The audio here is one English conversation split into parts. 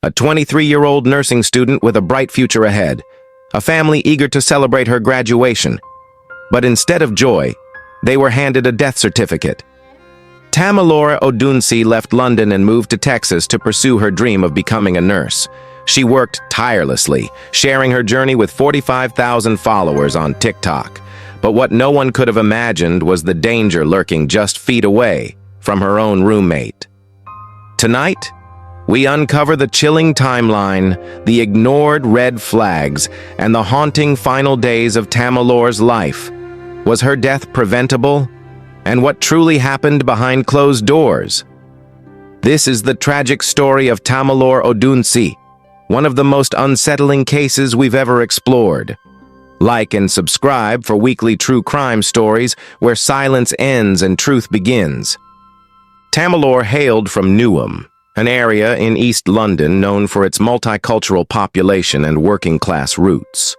a 23-year-old nursing student with a bright future ahead, a family eager to celebrate her graduation. But instead of joy, they were handed a death certificate. Tamilore Odunsi left London and moved to Texas to pursue her dream of becoming a nurse. She worked tirelessly, sharing her journey with 45,000 followers on TikTok. But what no one could have imagined was the danger lurking just feet away from her own roommate. Tonight, we uncover the chilling timeline, the ignored red flags, and the haunting final days of Tamilore's life. Was her death preventable? And what truly happened behind closed doors? This is the tragic story of Tamilore Odunsi, one of the most unsettling cases we've ever explored. Like and subscribe for weekly true crime stories where silence ends and truth begins. Tamilore hailed from Newham, an area in East London known for its multicultural population and working-class roots.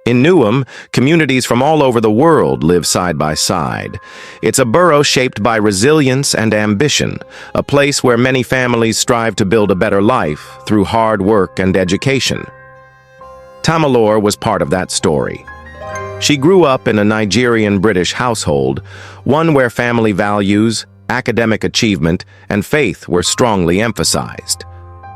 In Newham, communities from all over the world live side by side. It's a borough shaped by resilience and ambition, a place where many families strive to build a better life through hard work and education. Tamilore was part of that story. She grew up in a Nigerian-British household, one where family values, academic achievement, and faith were strongly emphasized.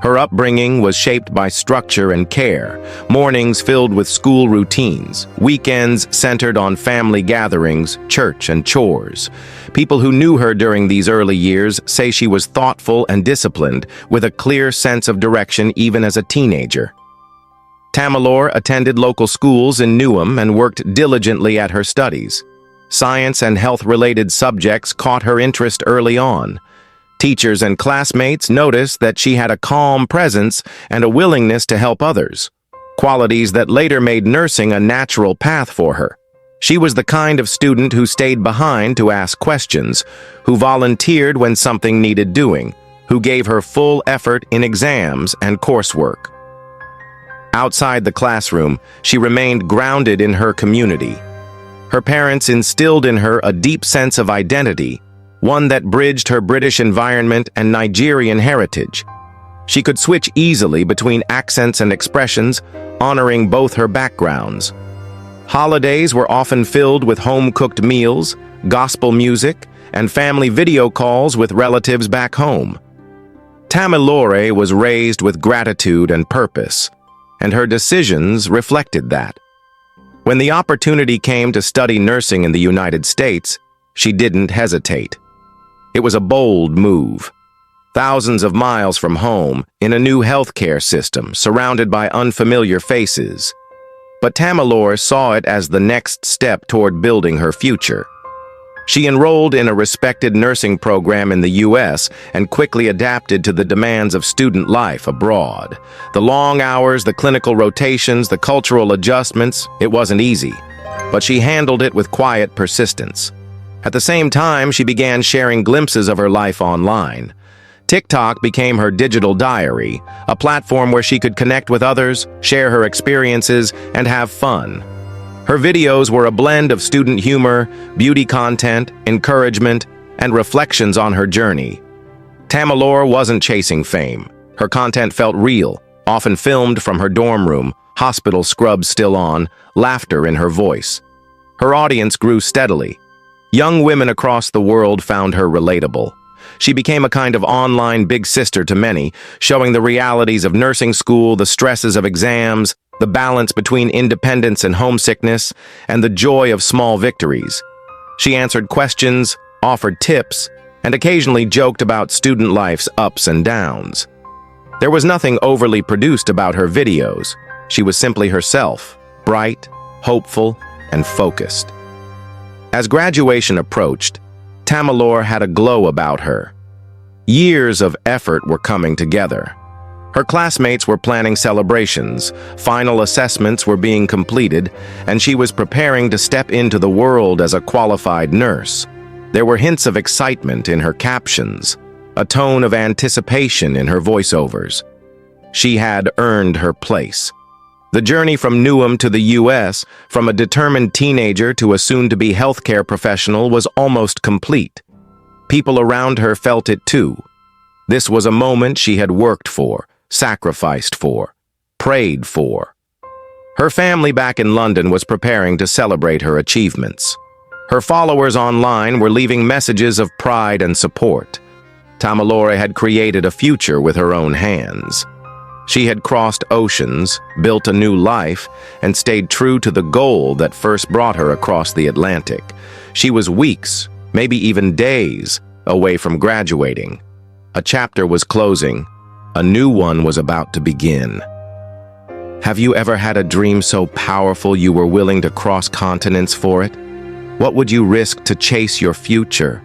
Her upbringing was shaped by structure and care, mornings filled with school routines, weekends centered on family gatherings, church, and chores. People who knew her during these early years say she was thoughtful and disciplined, with a clear sense of direction even as a teenager. Tamilore attended local schools in Newham and worked diligently at her studies. Science and health-related subjects caught her interest early on. Teachers and classmates noticed that she had a calm presence and a willingness to help others, qualities that later made nursing a natural path for her. She was the kind of student who stayed behind to ask questions, who volunteered when something needed doing, who gave her full effort in exams and coursework. Outside the classroom, she remained grounded in her community. Her parents instilled in her a deep sense of identity, one that bridged her British environment and Nigerian heritage. She could switch easily between accents and expressions, honoring both her backgrounds. Holidays were often filled with home-cooked meals, gospel music, and family video calls with relatives back home. Tamilore was raised with gratitude and purpose, and her decisions reflected that. When the opportunity came to study nursing in the United States, she didn't hesitate. It was a bold move. Thousands of miles from home, in a new healthcare system, surrounded by unfamiliar faces. But Tamilore saw it as the next step toward building her future. She enrolled in a respected nursing program in the U.S. and quickly adapted to the demands of student life abroad. The long hours, the clinical rotations, the cultural adjustments, it wasn't easy. But she handled it with quiet persistence. At the same time, she began sharing glimpses of her life online. TikTok became her digital diary, a platform where she could connect with others, share her experiences, and have fun. Her videos were a blend of student humor, beauty content, encouragement, and reflections on her journey. Tamilore wasn't chasing fame. Her content felt real, often filmed from her dorm room, hospital scrubs still on, laughter in her voice. Her audience grew steadily. Young women across the world found her relatable. She became a kind of online big sister to many, showing the realities of nursing school, the stresses of exams, the balance between independence and homesickness, and the joy of small victories. She answered questions, offered tips, and occasionally joked about student life's ups and downs. There was nothing overly produced about her videos. She was simply herself, bright, hopeful, and focused. As graduation approached, Tamilore had a glow about her. Years of effort were coming together. Her classmates were planning celebrations, final assessments were being completed, and she was preparing to step into the world as a qualified nurse. There were hints of excitement in her captions, a tone of anticipation in her voiceovers. She had earned her place. The journey from Newham to the U.S., from a determined teenager to a soon-to-be healthcare professional, was almost complete. People around her felt it too. This was a moment she had worked for, sacrificed for, prayed for. Her family back in London was preparing to celebrate her achievements. Her followers online were leaving messages of pride and support. Tamilore had created a future with her own hands. She had crossed oceans, built a new life, and stayed true to the goal that first brought her across the Atlantic. She was weeks, maybe even days, away from graduating. A chapter was closing. A new one was about to begin. Have you ever had a dream so powerful you were willing to cross continents for it? What would you risk to chase your future?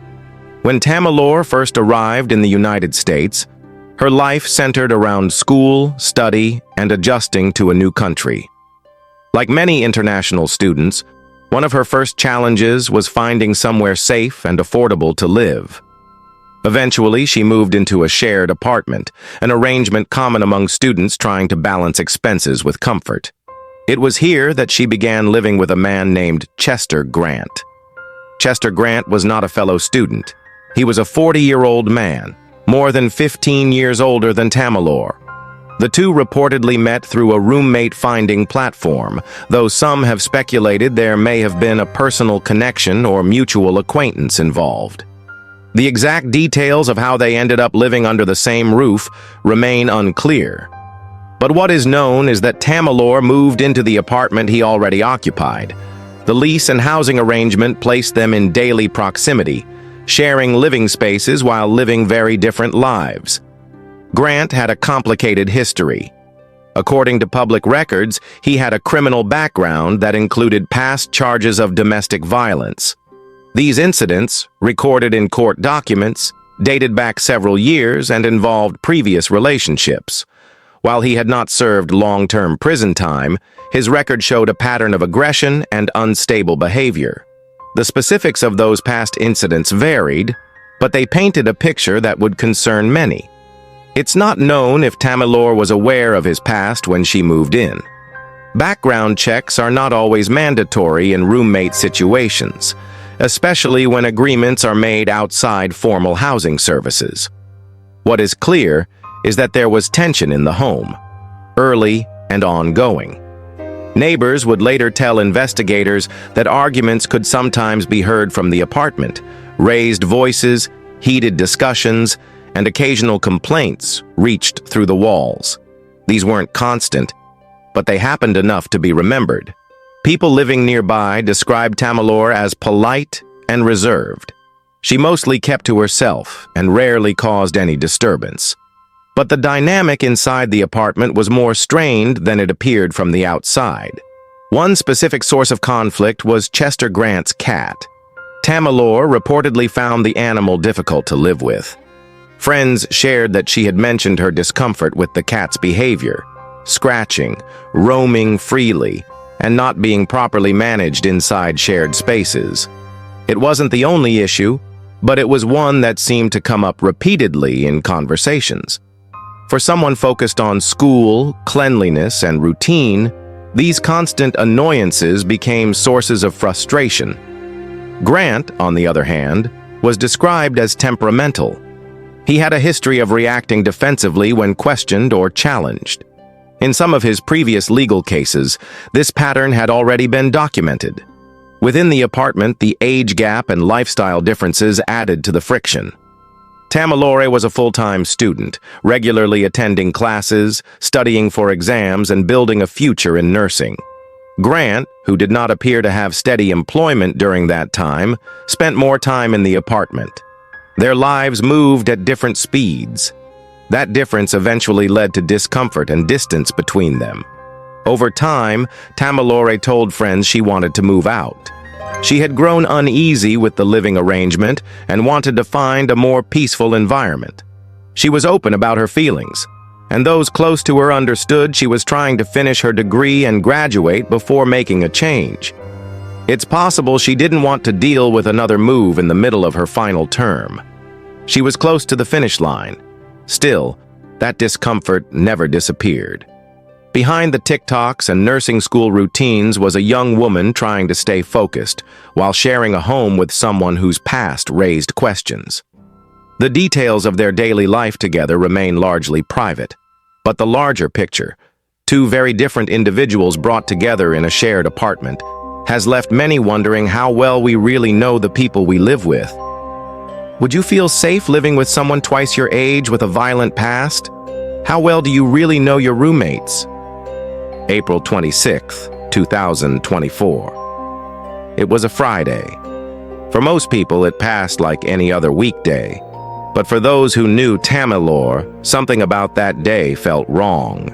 When Tamilore first arrived in the United States, her life centered around school, study, and adjusting to a new country. Like many international students, one of her first challenges was finding somewhere safe and affordable to live. Eventually, she moved into a shared apartment, an arrangement common among students trying to balance expenses with comfort. It was here that she began living with a man named Chester Grant. Chester Grant was not a fellow student. He was a 40-year-old man, more than 15 years older than Tamilore. The two reportedly met through a roommate-finding platform, though some have speculated there may have been a personal connection or mutual acquaintance involved. The exact details of how they ended up living under the same roof remain unclear. But what is known is that Tamilore moved into the apartment he already occupied. The lease and housing arrangement placed them in daily proximity, sharing living spaces while living very different lives. Grant had a complicated history. According to public records, he had a criminal background that included past charges of domestic violence. These incidents, recorded in court documents, dated back several years and involved previous relationships. While he had not served long-term prison time, his record showed a pattern of aggression and unstable behavior. The specifics of those past incidents varied, but they painted a picture that would concern many. It's not known if Tamilore was aware of his past when she moved in. Background checks are not always mandatory in roommate situations, especially when agreements are made outside formal housing services. What is clear is that there was tension in the home, early and ongoing. Neighbors would later tell investigators that arguments could sometimes be heard from the apartment. Raised voices, heated discussions, and occasional complaints reached through the walls. These weren't constant, but they happened enough to be remembered. People living nearby described Tamilore as polite and reserved. She mostly kept to herself and rarely caused any disturbance. But the dynamic inside the apartment was more strained than it appeared from the outside. One specific source of conflict was Chester Grant's cat. Tamilore reportedly found the animal difficult to live with. Friends shared that she had mentioned her discomfort with the cat's behavior, scratching, roaming freely, and not being properly managed inside shared spaces. It wasn't the only issue, but it was one that seemed to come up repeatedly in conversations. For someone focused on school, cleanliness, and routine, these constant annoyances became sources of frustration. Grant, on the other hand, was described as temperamental. He had a history of reacting defensively when questioned or challenged. In some of his previous legal cases, this pattern had already been documented. Within the apartment, the age gap and lifestyle differences added to the friction. Tamilore was a full-time student, regularly attending classes, studying for exams, and building a future in nursing. Grant, who did not appear to have steady employment during that time, spent more time in the apartment. Their lives moved at different speeds. That difference eventually led to discomfort and distance between them. Over time, Tamilore told friends she wanted to move out. She had grown uneasy with the living arrangement and wanted to find a more peaceful environment. She was open about her feelings, and those close to her understood she was trying to finish her degree and graduate before making a change. It's possible she didn't want to deal with another move in the middle of her final term. She was close to the finish line. Still, that discomfort never disappeared. Behind the TikToks and nursing school routines was a young woman trying to stay focused while sharing a home with someone whose past raised questions. The details of their daily life together remain largely private. But the larger picture, two very different individuals brought together in a shared apartment, has left many wondering how well we really know the people we live with. Would you feel safe living with someone twice your age with a violent past? How well do you really know your roommates? April 26, 2024. It was a Friday. For most people, it passed like any other weekday. But for those who knew Tamilore, something about that day felt wrong.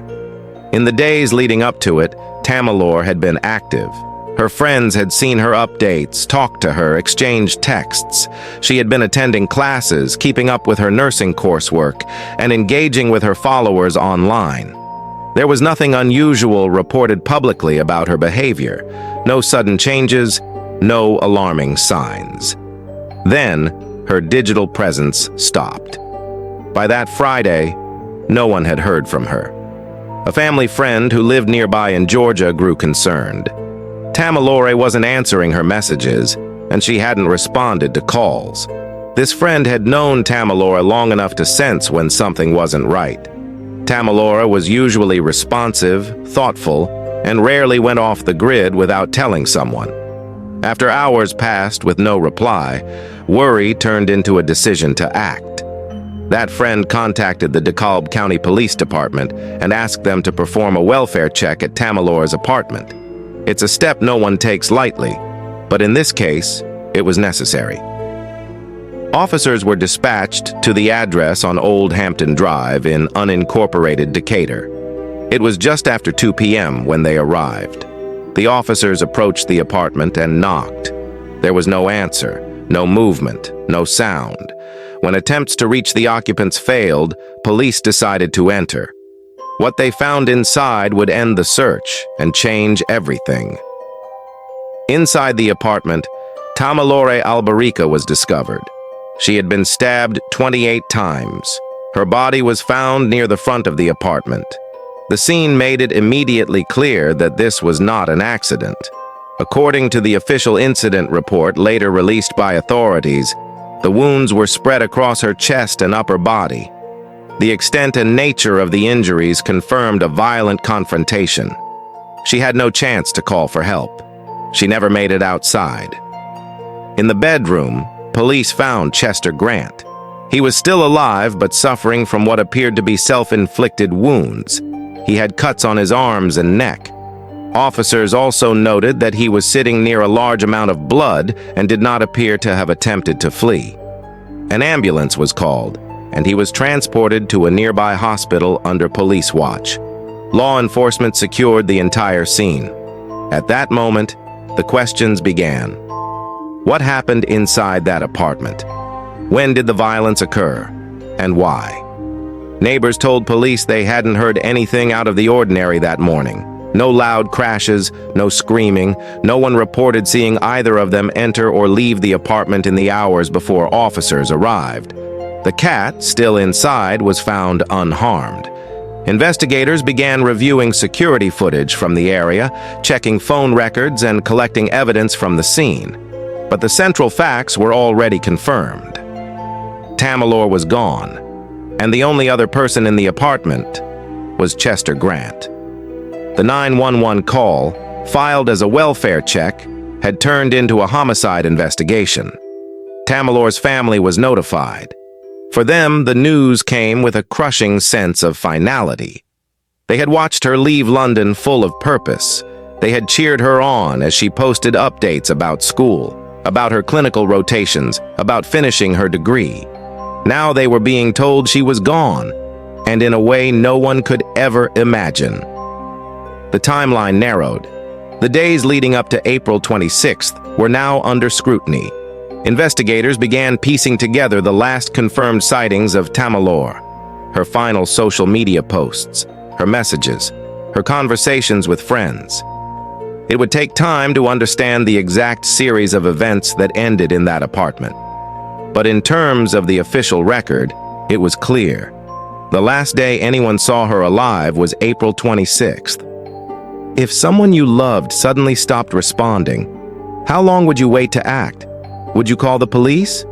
In the days leading up to it, Tamilore had been active. Her friends had seen her updates, talked to her, exchanged texts. She had been attending classes, keeping up with her nursing coursework, and engaging with her followers online. There was nothing unusual reported publicly about her behavior. No sudden changes, no alarming signs. Then, her digital presence stopped. By that Friday, no one had heard from her. A family friend who lived nearby in Georgia grew concerned. Tamilore wasn't answering her messages, and she hadn't responded to calls. This friend had known Tamilore long enough to sense when something wasn't right. Tamilore was usually responsive, thoughtful, and rarely went off the grid without telling someone. After hours passed with no reply, worry turned into a decision to act. That friend contacted the DeKalb County Police Department and asked them to perform a welfare check at Tamilore's apartment. It's a step no one takes lightly, but in this case, it was necessary. Officers were dispatched to the address on Old Hampton Drive in unincorporated Decatur. It was just after 2 p.m. when they arrived. The officers approached the apartment and knocked. There was no answer, no movement, no sound. When attempts to reach the occupants failed, police decided to enter. What they found inside would end the search and change everything. Inside the apartment, Tamilore Albarica was discovered. She had been stabbed 28 times. Her body was found near the front of the apartment. The scene made it immediately clear that this was not an accident. According to the official incident report later released by authorities, the wounds were spread across her chest and upper body. The extent and nature of the injuries confirmed a violent confrontation. She had no chance to call for help. She never made it outside. In the bedroom, police found Chester Grant. He was still alive but suffering from what appeared to be self-inflicted wounds. He had cuts on his arms and neck. Officers also noted that he was sitting near a large amount of blood and did not appear to have attempted to flee. An ambulance was called, and he was transported to a nearby hospital under police watch. Law enforcement secured the entire scene. At that moment, the questions began. What happened inside that apartment? When did the violence occur? And why? Neighbors told police they hadn't heard anything out of the ordinary that morning. No loud crashes, no screaming. No one reported seeing either of them enter or leave the apartment in the hours before officers arrived. The cat, still inside, was found unharmed. Investigators began reviewing security footage from the area, checking phone records and collecting evidence from the scene. But the central facts were already confirmed. Tamilore was gone, and the only other person in the apartment was Chester Grant. The 911 call, filed as a welfare check, had turned into a homicide investigation. Tamilore's family was notified. For them, the news came with a crushing sense of finality. They had watched her leave London full of purpose. They had cheered her on as she posted updates about school, about her clinical rotations, about finishing her degree. Now they were being told she was gone, and in a way no one could ever imagine. The timeline narrowed. The days leading up to April 26th were now under scrutiny. Investigators began piecing together the last confirmed sightings of Tamilore, her final social media posts, her messages, her conversations with friends. It would take time to understand the exact series of events that ended in that apartment. But in terms of the official record, it was clear. The last day anyone saw her alive was April 26th. If someone you loved suddenly stopped responding, how long would you wait to act? Would you call the police?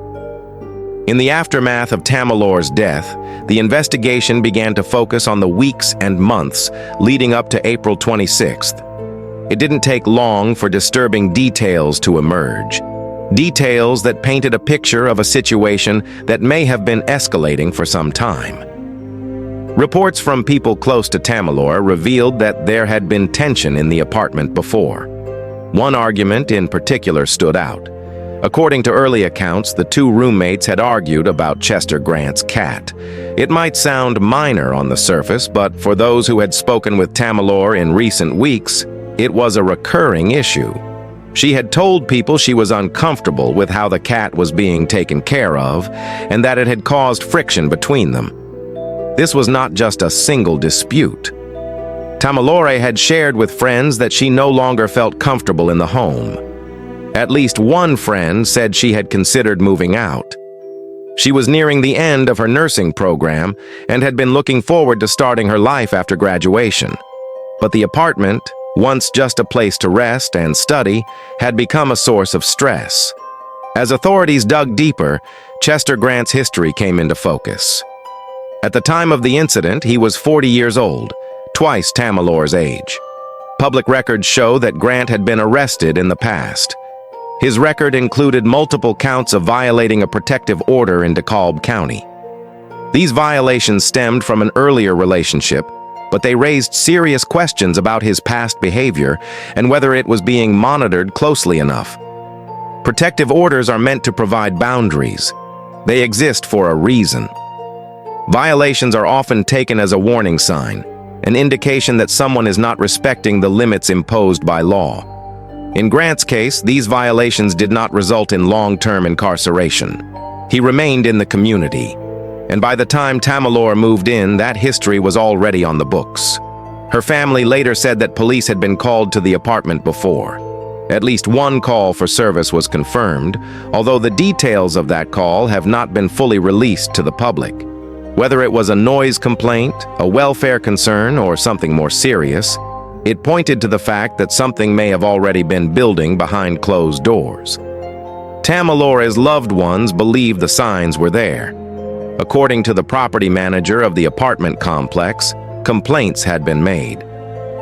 In the aftermath of Tamilore's death, the investigation began to focus on the weeks and months leading up to April 26th. It didn't take long for disturbing details to emerge. Details that painted a picture of a situation that may have been escalating for some time. Reports from people close to Tamilore revealed that there had been tension in the apartment before. One argument in particular stood out. According to early accounts, the two roommates had argued about Chester Grant's cat. It might sound minor on the surface, but for those who had spoken with Tamilore in recent weeks, it was a recurring issue. She had told people she was uncomfortable with how the cat was being taken care of, and that it had caused friction between them. This was not just a single dispute. Tamilore had shared with friends that she no longer felt comfortable in the home. At least one friend said she had considered moving out. She was nearing the end of her nursing program and had been looking forward to starting her life after graduation. But the apartment, once just a place to rest and study, had become a source of stress. As authorities dug deeper, Chester Grant's history came into focus. At the time of the incident, he was 40 years old, twice Tamilore's age. Public records show that Grant had been arrested in the past. His record included multiple counts of violating a protective order in DeKalb County. These violations stemmed from an earlier relationship, but they raised serious questions about his past behavior and whether it was being monitored closely enough. Protective orders are meant to provide boundaries. They exist for a reason. Violations are often taken as a warning sign, an indication that someone is not respecting the limits imposed by law. In Grant's case, these violations did not result in long-term incarceration. He remained in the community, and by the time Tamilore moved in, that history was already on the books. Her family later said that police had been called to the apartment before. At least one call for service was confirmed, although the details of that call have not been fully released to the public. Whether it was a noise complaint, a welfare concern, or something more serious, it pointed to the fact that something may have already been building behind closed doors. Tamilore's loved ones believed the signs were there. According to the property manager of the apartment complex, complaints had been made.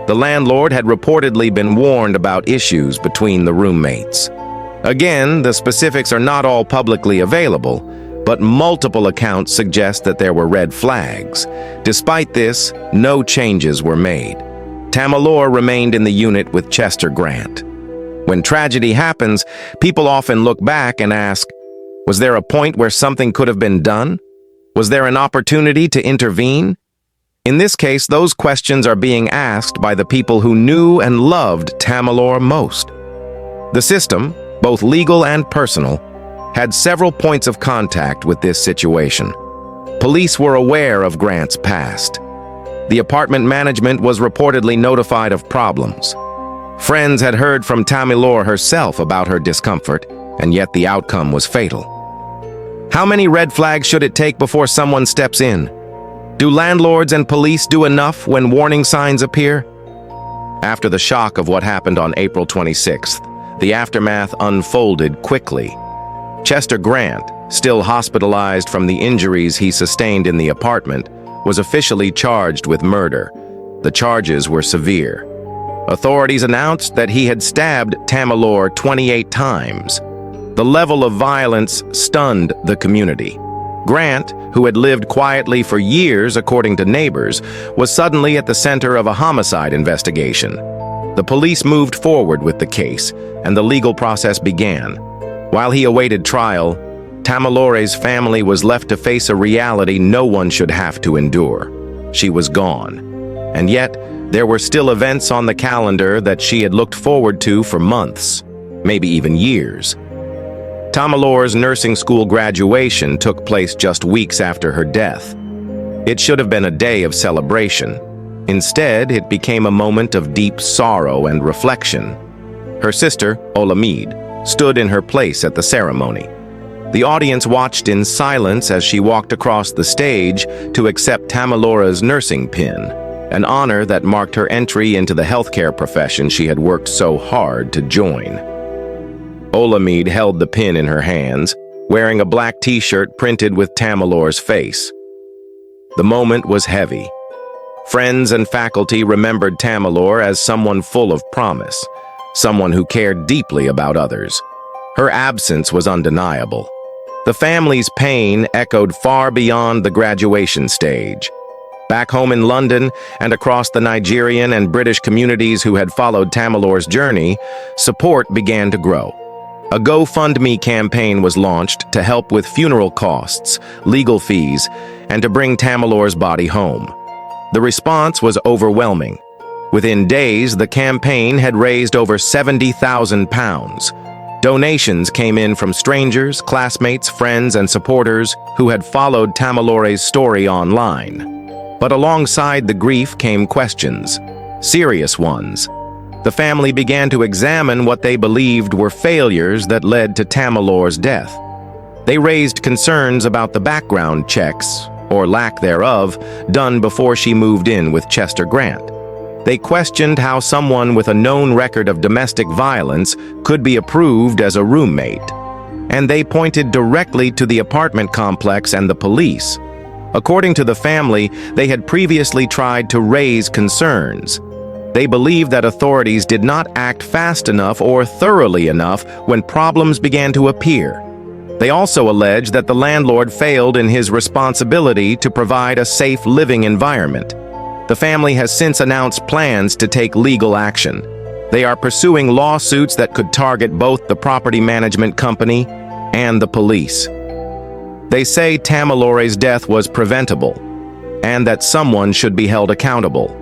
The landlord had reportedly been warned about issues between the roommates. Again, the specifics are not all publicly available, but multiple accounts suggest that there were red flags. Despite this, no changes were made. Tamilore remained in the unit with Chester Grant. When tragedy happens, people often look back and ask, was there a point where something could have been done? Was there an opportunity to intervene? In this case, those questions are being asked by the people who knew and loved Tamilore most. The system, both legal and personal, had several points of contact with this situation. Police were aware of Grant's past. The apartment management was reportedly notified of problems. Friends had heard from Tamilore herself about her discomfort, and yet the outcome was fatal. How many red flags should it take before someone steps in? Do landlords and police do enough when warning signs appear? After the shock of what happened on April 26th, the aftermath unfolded quickly. Chester Grant, still hospitalized from the injuries he sustained in the apartment, was officially charged with murder. The charges were severe. Authorities announced that he had stabbed Tamilore 28 times. The level of violence stunned the community. Grant, who had lived quietly for years according to neighbors, was suddenly at the center of a homicide investigation. The police moved forward with the case, and the legal process began. While he awaited trial, Tamilore's family was left to face a reality no one should have to endure. She was gone. And yet, there were still events on the calendar that she had looked forward to for months, maybe even years. Tamilore's nursing school graduation took place just weeks after her death. It should have been a day of celebration. Instead, it became a moment of deep sorrow and reflection. Her sister, Olamide, stood in her place at the ceremony. The audience watched in silence as she walked across the stage to accept Tamilore's nursing pin, an honor that marked her entry into the healthcare profession she had worked so hard to join. Olamide held the pin in her hands, wearing a black t-shirt printed with Tamilore's face. The moment was heavy. Friends and faculty remembered Tamilore as someone full of promise, someone who cared deeply about others. Her absence was undeniable. The family's pain echoed far beyond the graduation stage. Back home in London and across the Nigerian and British communities who had followed Tamilore's journey, support began to grow. A GoFundMe campaign was launched to help with funeral costs, legal fees, and to bring Tamilore's body home. The response was overwhelming. Within days, the campaign had raised over £70,000. Donations came in from strangers, classmates, friends, and supporters who had followed Tamilore's story online. But alongside the grief came questions, serious ones. The family began to examine what they believed were failures that led to Tamilore's death. They raised concerns about the background checks, or lack thereof, done before she moved in with Chester Grant. They questioned how someone with a known record of domestic violence could be approved as a roommate. And they pointed directly to the apartment complex and the police. According to the family, they had previously tried to raise concerns. They believed that authorities did not act fast enough or thoroughly enough when problems began to appear. They also alleged that the landlord failed in his responsibility to provide a safe living environment. The family has since announced plans to take legal action. They are pursuing lawsuits that could target both the property management company and the police. They say Tamilore's death was preventable, and that someone should be held accountable.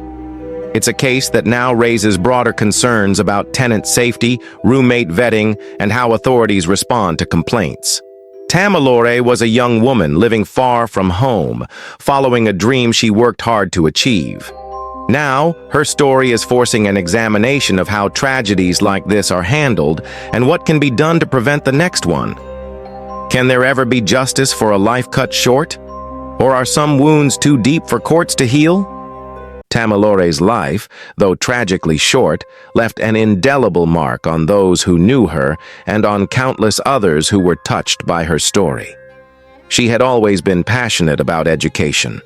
It's a case that now raises broader concerns about tenant safety, roommate vetting, and how authorities respond to complaints. Tamilore was a young woman living far from home, following a dream she worked hard to achieve. Now, her story is forcing an examination of how tragedies like this are handled and what can be done to prevent the next one. Can there ever be justice for a life cut short? Or are some wounds too deep for courts to heal? Tamilore's life, though tragically short, left an indelible mark on those who knew her and on countless others who were touched by her story. She had always been passionate about education.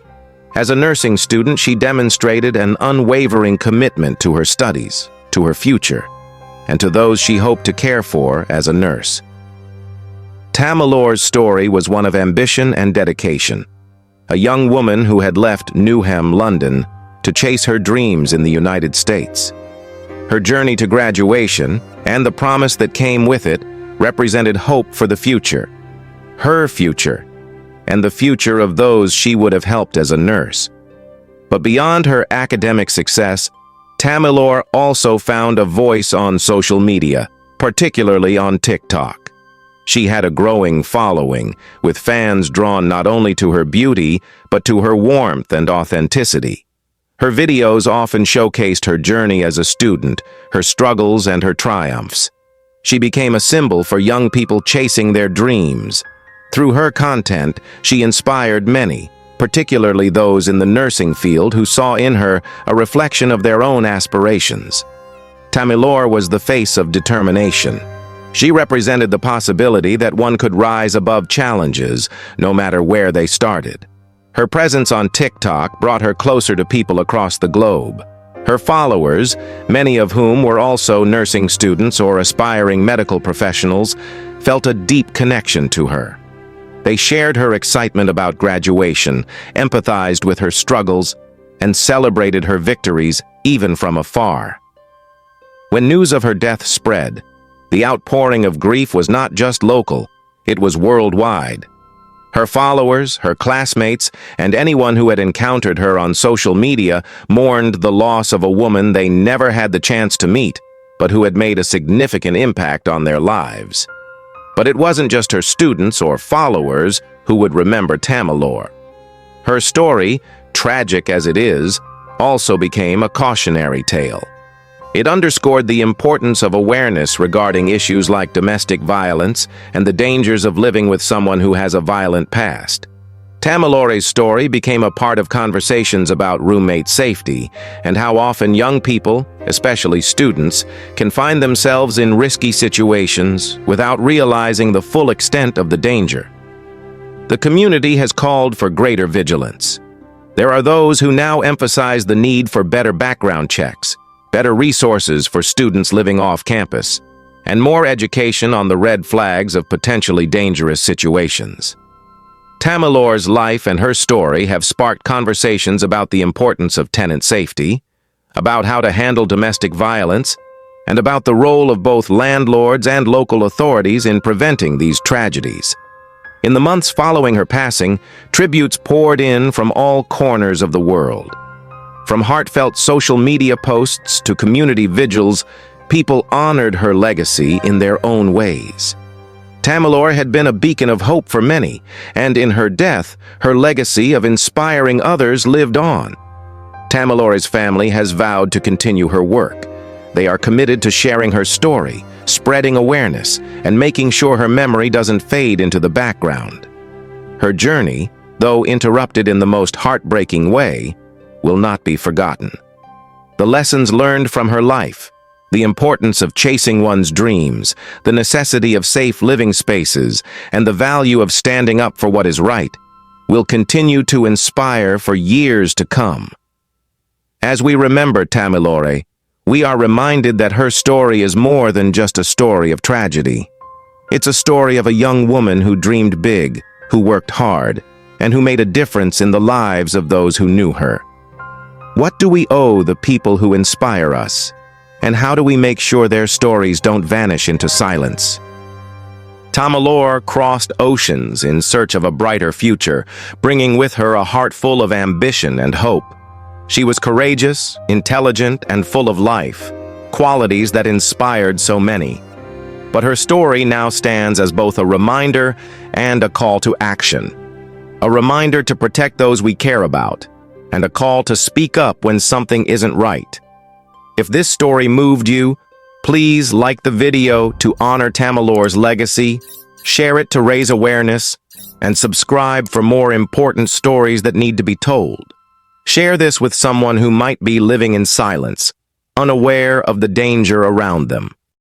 As a nursing student, she demonstrated an unwavering commitment to her studies, to her future, and to those she hoped to care for as a nurse. Tamilore's story was one of ambition and dedication. A young woman who had left Newham, London, to chase her dreams in the United States. Her journey to graduation, and the promise that came with it, represented hope for the future. Her future, and the future of those she would have helped as a nurse. But beyond her academic success, Tamilore also found a voice on social media, particularly on TikTok. She had a growing following, with fans drawn not only to her beauty, but to her warmth and authenticity. Her videos often showcased her journey as a student, her struggles and her triumphs. She became a symbol for young people chasing their dreams. Through her content, she inspired many, particularly those in the nursing field who saw in her a reflection of their own aspirations. Tamilore was the face of determination. She represented the possibility that one could rise above challenges, no matter where they started. Her presence on TikTok brought her closer to people across the globe. Her followers, many of whom were also nursing students or aspiring medical professionals, felt a deep connection to her. They shared her excitement about graduation, empathized with her struggles, and celebrated her victories even from afar. When news of her death spread, the outpouring of grief was not just local, it was worldwide. Her followers, her classmates, and anyone who had encountered her on social media mourned the loss of a woman they never had the chance to meet, but who had made a significant impact on their lives. But it wasn't just her students or followers who would remember Tamilore. Her story, tragic as it is, also became a cautionary tale. It underscored the importance of awareness regarding issues like domestic violence and the dangers of living with someone who has a violent past. Tamilore's story became a part of conversations about roommate safety and how often young people, especially students, can find themselves in risky situations without realizing the full extent of the danger. The community has called for greater vigilance. There are those who now emphasize the need for better background checks, better resources for students living off campus, and more education on the red flags of potentially dangerous situations. Tamilore's life and her story have sparked conversations about the importance of tenant safety, about how to handle domestic violence, and about the role of both landlords and local authorities in preventing these tragedies. In the months following her passing, tributes poured in from all corners of the world. From heartfelt social media posts to community vigils, people honored her legacy in their own ways. Tamilore had been a beacon of hope for many, and in her death, her legacy of inspiring others lived on. Tamilore's family has vowed to continue her work. They are committed to sharing her story, spreading awareness, and making sure her memory doesn't fade into the background. Her journey, though interrupted in the most heartbreaking way, will not be forgotten. The lessons learned from her life, the importance of chasing one's dreams, the necessity of safe living spaces, and the value of standing up for what is right, will continue to inspire for years to come. As we remember Tamilore, we are reminded that her story is more than just a story of tragedy. It's a story of a young woman who dreamed big, who worked hard, and who made a difference in the lives of those who knew her. What do we owe the people who inspire us? And how do we make sure their stories don't vanish into silence? Tamilore crossed oceans in search of a brighter future, bringing with her a heart full of ambition and hope. She was courageous, intelligent, and full of life, qualities that inspired so many. But her story now stands as both a reminder and a call to action. A reminder to protect those we care about, and a call to speak up when something isn't right. If this story moved you, please like the video to honor Tamilore's legacy, share it to raise awareness, and subscribe for more important stories that need to be told. Share this with someone who might be living in silence, unaware of the danger around them.